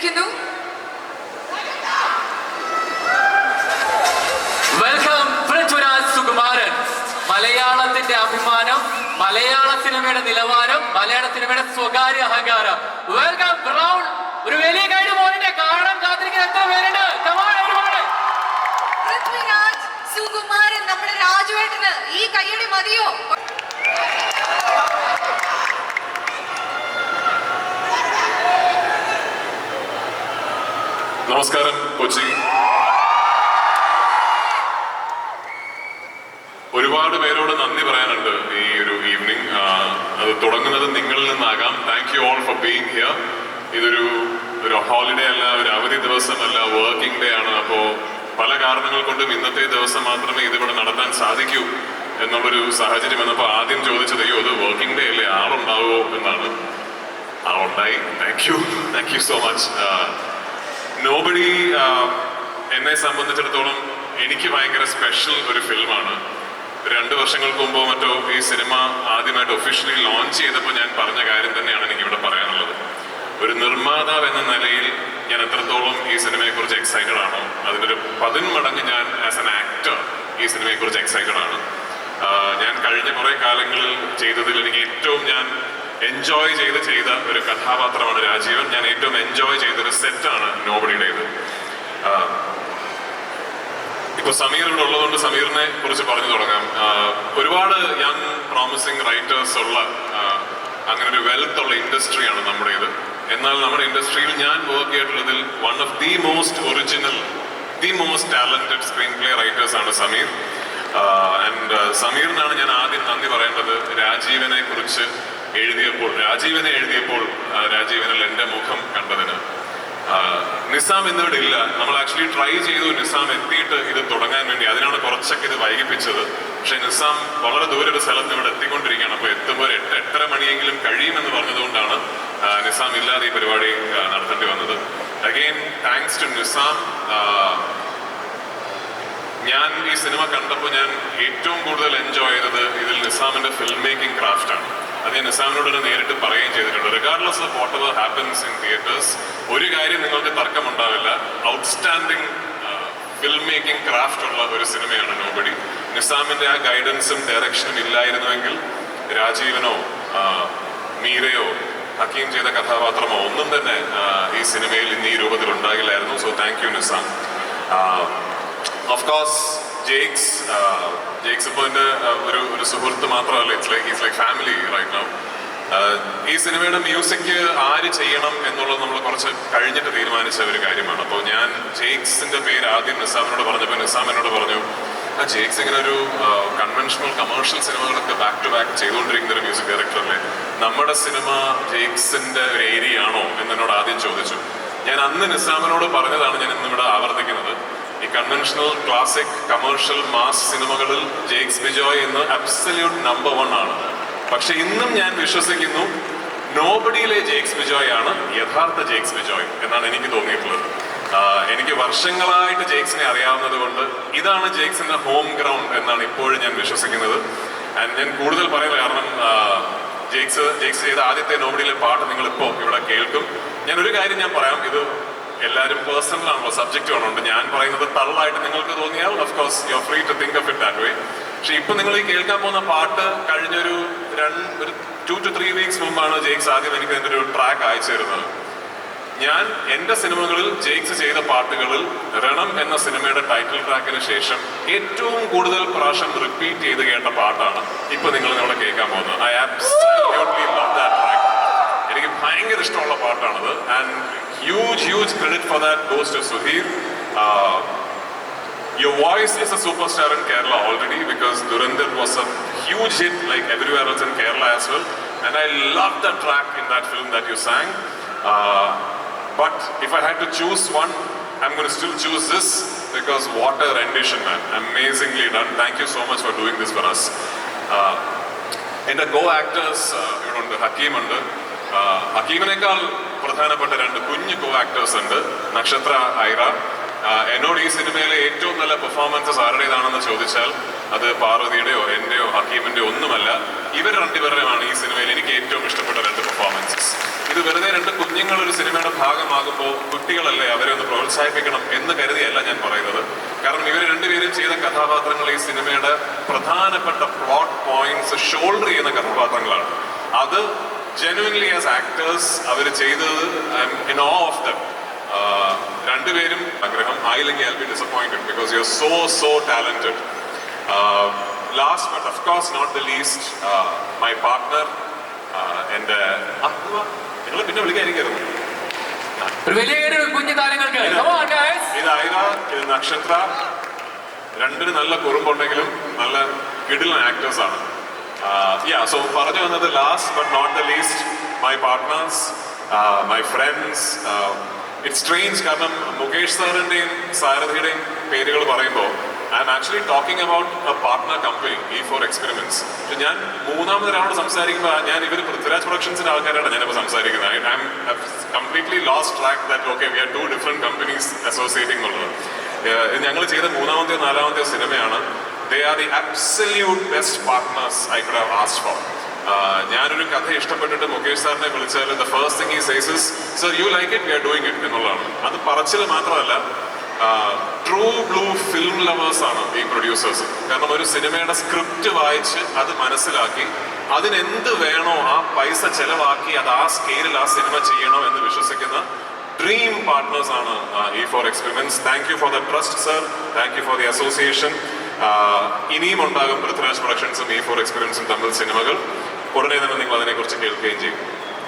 ക്ഷണിക്കുന്നു. വെൽക്കം പൃഥ്വിരാജ് സുകുമാരൻ. മലയാളത്തിന്റെ അഭിമാനം, മലയാള സിനിമയുടെ നിലവാരം, മലയാള സിനിമയുടെ സ്വകാര്യ അഹങ്കാരം. Welcome brown. ഒരു വലിയ കൈഡ് പോയിന്റ് കാണാൻ കാത്തിരിക്കുന്ന എത്ര പേരുണ്ട്? പൃഥ്വിരാജ് സുകുമാരൻ, നമ്മുടെ രാജുവേട്ടന് ഈ കയ്യടി മതിയോ? നമസ്കാരം കൊച്ചി. ഒരുപാട് പേരോട് നന്ദി പറയാനുണ്ട് ഈ ഒരു ഈവനിങ്. അത് തുടങ്ങുന്നത് നിങ്ങളിൽ നിന്നാകാം. Thank you all for being here. ഇതൊരു ഹോളിഡേ അല്ല, ഒരു അവധി ദിവസമല്ല, വർക്കിംഗ് ഡേ ആണ്. അപ്പോൾ പല കാരണങ്ങൾ കൊണ്ടും ഇന്നത്തെ ദിവസം മാത്രമേ ഇതിവിടെ നടത്താൻ സാധിക്കൂ എന്നുള്ളൊരു സാഹചര്യം വന്നപ്പോൾ ആദ്യം ചോദിച്ചത്, അയ്യോ അത് വർക്കിംഗ് ഡേ അല്ലേ, ആളുണ്ടാവുമോ എന്നാണ്. ആളുണ്ടായി. Thank you so much. Nobody എന്നെ സംബന്ധിച്ചിടത്തോളം എനിക്ക് ഭയങ്കര സ്പെഷ്യൽ ഒരു ഫിലിമാണ്. 2 വർഷങ്ങൾക്ക് മുമ്പോ മറ്റോ ഈ സിനിമ ആദ്യമായിട്ട് ഒഫീഷ്യലി ലോഞ്ച് ചെയ്തപ്പോൾ ഞാൻ പറഞ്ഞ കാര്യം തന്നെയാണ് എനിക്കിവിടെ പറയാനുള്ളത്. ഒരു നിർമ്മാതാവ് എന്ന നിലയിൽ ഞാൻ എത്രത്തോളം ഈ സിനിമയെക്കുറിച്ച് എക്സൈറ്റഡ് ആണോ അതിനൊരു 10 മടങ്ങ് ഞാൻ ആസ് എൻ ആക്ടർ ഈ സിനിമയെക്കുറിച്ച് എക്സൈറ്റഡ് ആണ്. ഞാൻ കഴിഞ്ഞ കുറേ കാലങ്ങളിൽ ചെയ്തതിൽ എനിക്ക് ഏറ്റവും ഞാൻ എൻജോയ് ചെയ്ത ഒരു കഥാപാത്രമാണ് രാജീവൻ. ഞാൻ ഏറ്റവും എൻജോയ് ചെയ്തൊരു സെറ്റാണ് നോബഡിയുടേത്. ഇപ്പൊ സമീർ ഇവിടെ ഉള്ളതുകൊണ്ട് സമീറിനെ കുറിച്ച് പറഞ്ഞു തുടങ്ങാം. ഒരുപാട് യങ് പ്രോമിസിങ് റൈറ്റേഴ്സ് ഉള്ള അങ്ങനെ ഒരു വെൽത്ത് ഉള്ള ഇൻഡസ്ട്രിയാണ് നമ്മുടേത്. എന്നാൽ നമ്മുടെ ഇൻഡസ്ട്രിയിൽ ഞാൻ വർക്ക് ചെയ്തിട്ടുള്ളതിൽ one of the most original, the most talented screen play writers ആണ് സമീർ. ആൻഡ് സമീറിനാണ് ഞാൻ ആദ്യം നന്ദി പറയേണ്ടത്. രാജീവനെ എഴുതിയപ്പോൾ രാജീവനിൽ എൻ്റെ മുഖം കണ്ടതിന്. നിസാം ഇന്നിവിടെ ഇല്ല. നമ്മൾ ആക്ച്വലി ട്രൈ ചെയ്തു നിസാം എത്തിയിട്ട് ഇത് തുടങ്ങാൻ വേണ്ടി. അതിനാണ് കുറച്ചൊക്കെ ഇത് വൈകിപ്പിച്ചത്. പക്ഷെ നിസാം വളരെ ദൂരെ ഒരു സ്ഥലത്ത് ഇവിടെ എത്തിക്കൊണ്ടിരിക്കുകയാണ്. അപ്പോൾ എത്തുമ്പോൾ 8-8:30 മണിയെങ്കിലും കഴിയുമെന്ന് പറഞ്ഞതുകൊണ്ടാണ് നിസാം ഇല്ലാതെ ഈ പരിപാടി നടത്തേണ്ടി വന്നത്. Again thanks to Nizam. ഞാൻ ഈ സിനിമ കണ്ടപ്പോൾ ഞാൻ ഏറ്റവും കൂടുതൽ എൻജോയ് ചെയ്തത് ഇതിൽ നിസാമിന്റെ ഫിലിം മേക്കിംഗ് ക്രാഫ്റ്റാണ്. അത് ഞാൻ നിസാമിനോട് നേരിട്ട് പറയുകയും ചെയ്തിട്ടുണ്ട്. Regardless of what ever happens in theatres, ഒരു കാര്യം നിങ്ങൾക്ക് തർക്കമുണ്ടാവില്ല, ഔട്ട്സ്റ്റാൻഡിങ് ഫിലിം മേക്കിംഗ് ക്രാഫ്റ്റ് ഉള്ള ഒരു സിനിമയാണ് നോബഡി. നിസാമിന്റെ ആ ഗൈഡൻസും ഡയറക്ഷനും ഇല്ലായിരുന്നുവെങ്കിൽ രാജീവനോ മീരയോ ഹക്കീം ചെയ്ത കഥാപാത്രമോ ഒന്നും തന്നെ ഈ സിനിമയിൽ ഇന്ന് ഈ രൂപത്തിൽ ഉണ്ടാകില്ലായിരുന്നു. So thank you Nizam. Of course Jakes ഇപ്പോൾ എൻ്റെ ഒരു സുഹൃത്ത് മാത്രമല്ല, is like family right now. ഈ സിനിമയുടെ മ്യൂസിക് ആര് ചെയ്യണം എന്നുള്ളത് നമ്മൾ കുറച്ച് കഴിഞ്ഞിട്ട് തീരുമാനിച്ച ഒരു കാര്യമാണ്. അപ്പോൾ ഞാൻ ജെയ്ക്സിന്റെ പേര് ആദ്യം നിസാമിനോട് പറഞ്ഞപ്പോൾ നിസാം എന്നോട് പറഞ്ഞു, ജെയ്ക്സ് ഇങ്ങനെ ഒരു കൺവെൻഷണൽ കമേഴ്ഷ്യൽ സിനിമകളൊക്കെ ബാക്ക് ടു ബാക്ക് ചെയ്തുകൊണ്ടിരിക്കുന്ന ഒരു മ്യൂസിക് ഡയറക്ടറല്ലേ, നമ്മുടെ സിനിമ ജെയ്ക്സിന്റെ ഒരു ഏരിയ ആണോ എന്നോട് ആദ്യം ചോദിച്ചു. ഞാൻ അന്ന് നിസാമിനോട് പറഞ്ഞതാണ് ഞാൻ ഇന്നിവിടെ ആവർത്തിക്കുന്നത്. ഈ കൺവെൻഷണൽ ക്ലാസിക് കമേഴ്ഷ്യൽ മാസ് സിനിമകളിൽ ജെയ്ക്സ് ബിജോയ് എന്ന് അബ്സല്യൂട്ട് നമ്പർ 1 ആണ്. പക്ഷെ ഇന്നും ഞാൻ വിശ്വസിക്കുന്നു നോബഡിയിലെ ജെയ്ക്സ് ബിജോയ് ആണ് യഥാർത്ഥ ജെയ്ക്സ് ബിജോയ് എന്നാണ് എനിക്ക് തോന്നിയിട്ടുള്ളത്. എനിക്ക് വർഷങ്ങളായിട്ട് ജെയ്ക്സിനെ അറിയാവുന്നത് കൊണ്ട് ഇതാണ് ജെയ്ക്സിന്റെ ഹോം ഗ്രൗണ്ട് എന്നാണ് ഇപ്പോഴും ഞാൻ വിശ്വസിക്കുന്നത്. ആൻഡ് ഞാൻ കൂടുതൽ പറയുന്നത് കാരണം ജെയ്ക്സ് ചെയ്ത ആദ്യത്തെ നോബഡിയിലെ പാട്ട് നിങ്ങളിപ്പോൾ ഇവിടെ കേൾക്കും. ഞാൻ ഒരു കാര്യം ഞാൻ പറയാം, ഇത് എല്ലാവരും പേഴ്സണൽ ആണല്ലോ, സബ്ജക്റ്റ് ആണുണ്ട്. ഞാൻ പറയുന്നത് തള്ളായിട്ട് നിങ്ങൾക്ക് തോന്നിയാൽ of course you are free to think of it that way. പക്ഷെ ഇപ്പൊ നിങ്ങൾ ഈ കേൾക്കാൻ പോകുന്ന പാട്ട് കഴിഞ്ഞൊരു 2 to 3 weeks മുമ്പാണ് ജെയ്ക്സ് ആദ്യം എനിക്ക് അതിൻ്റെ ഒരു ട്രാക്ക് അയച്ചു തരുന്നത്. ഞാൻ എൻ്റെ സിനിമകളിൽ ജെയ്ക്സ് ചെയ്ത പാട്ടുകളിൽ രണം എന്ന സിനിമയുടെ ടൈറ്റിൽ ട്രാക്കിന് ശേഷം ഏറ്റവും കൂടുതൽ പ്രാവശ്യം റിപ്പീറ്റ് ചെയ്ത് കേട്ട പാട്ടാണ് ഇപ്പൊ നിങ്ങൾ ഇവിടെ കേൾക്കാൻ പോകുന്നത്. I absolutely love that track. എനിക്ക് ഭയങ്കര ഇഷ്ടമുള്ള പാട്ടാണത്. And huge credit for that goes to Sudhir. Your voice is a superstar in Kerala already because Dhurandhar was a huge hit like everywhere else in Kerala as well. And I loved the track in that film that you sang. But if I had to choose one, I'm going to still choose this because what a rendition, man. Amazingly done. Thank you so much for doing this for us. And the co-actors, Hakeem ഉണ്ട്. ഹക്കീമിനേക്കാൾ പ്രധാനപ്പെട്ട 2 കുഞ്ഞു കോ actors ഉണ്ട്, നക്ഷത്ര ഐറ എന്നോട് ഈ സിനിമയിലെ ഏറ്റവും നല്ല പെർഫോമൻസസ് ആരുടേതാണെന്ന് ചോദിച്ചാൽ അത് പാർവതിയുടെയോ എന്റെയോ ഹക്കീമിന്റെയോ ഒന്നുമല്ല. ഇവർ രണ്ടുപേരുടെയാണ് ഈ സിനിമയിൽ എനിക്ക് ഏറ്റവും ഇഷ്ടപ്പെട്ട രണ്ട് പെർഫോമൻസസ്. ഇത് വെറുതെ രണ്ട് കുഞ്ഞുങ്ങൾ ഒരു സിനിമയുടെ ഭാഗമാകുമ്പോൾ കുട്ടികളല്ലേ, അവരെ ഒന്ന് പ്രോത്സാഹിപ്പിക്കണം എന്ന് കരുതിയല്ല ഞാൻ പറയുന്നത്. കാരണം ഇവർ രണ്ടുപേരും ചെയ്ത കഥാപാത്രങ്ങൾ ഈ സിനിമയുടെ പ്രധാനപ്പെട്ട പ്ലോട്ട് പോയിന്റ്സ് ഷോൾഡർ ചെയ്യുന്ന കഥാപാത്രങ്ങളാണ്. അത് ജെനുവിൻലി ആസ് ആക്ടേഴ്സ് അവർ ചെയ്തത് I'm in awe of them. രണ്ടുപേരും ആഗ്രഹം ആയില്ലെങ്കിൽ I will be disappointed because you are so talented. Last but of course not the least my partner എൻ്റെ നിങ്ങൾ പിന്നെ വിളിക്കാതിരിക്കരുത്. ഒരു വലിയ കുഞ്ഞു താരങ്ങൾക്ക് ഇത് ഐറ, ഇത് നക്ഷത്ര. രണ്ടിന് നല്ല കുറുമ്പുണ്ടെങ്കിലും നല്ല കിടിലൻ ആക്ടേഴ്സ് ആണ്. സോ പറഞ്ഞു വന്നത് last but not the least my partners, my friends. It's strange കാരണം മുകേഷ് സാറിന്റെയും സാരഥിയുടെയും പേരുകൾ പറയുമ്പോൾ I'm actually talking about a partner company E4 experiments. പക്ഷെ ഞാൻ മൂന്നാമതൊരാളോട് സംസാരിക്കുമ്പോൾ ഞാൻ ഇവർ പൃഥ്വിരാജ് പ്രൊഡക്ഷൻസിന്റെ ആൾക്കാരാണ് ഞാനിപ്പോൾ സംസാരിക്കുന്നത്. I'm completely lost track that okay we are two different companies associating എന്നുള്ളത്. ഞങ്ങൾ ചെയ്ത മൂന്നാമത്തെയോ നാലാമത്തെയോ സിനിമയാണ്. They are the absolute best partners I could have asked for. ഞാനൊരു കഥ ഇഷ്ടപ്പെട്ടിട്ട് മുകേഷ് സാറിനെ വിളിച്ചാൽ the first thing he says is, "Sir, you like it, we are doing it" എന്നുള്ളതാണ്. അത് പറച്ചിൽ മാത്രമല്ല, ട്രൂ ബ്ലൂ ഫിലിം ലവേഴ്സ് ആണ് ഈ പ്രൊഡ്യൂസേഴ്സ്. കാരണം ഒരു സിനിമയുടെ സ്ക്രിപ്റ്റ് വായിച്ച് അത് മനസ്സിലാക്കി അതിനെന്ത് വേണോ ആ പൈസ ചെലവാക്കി അത് ആ സ്കെയിലിൽ ആ സിനിമ ചെയ്യണോ എന്ന് വിശ്വസിക്കുന്ന ഡ്രീം പാർട്ട്നേഴ്സ് ആണ് E4 experiments. Thank you for the trust sir, thank you for the association. ഇനിയും ഉണ്ടാകും പൃഥ്വിരാജ് പ്രൊഡക്ഷൻസും E4 എക്സ്പെരിമെന്റ്സും തമ്മിൽ സിനിമകൾ. ഉടനെ തന്നെ നിങ്ങൾ അതിനെക്കുറിച്ച് കേൾക്കുകയും ചെയ്യും.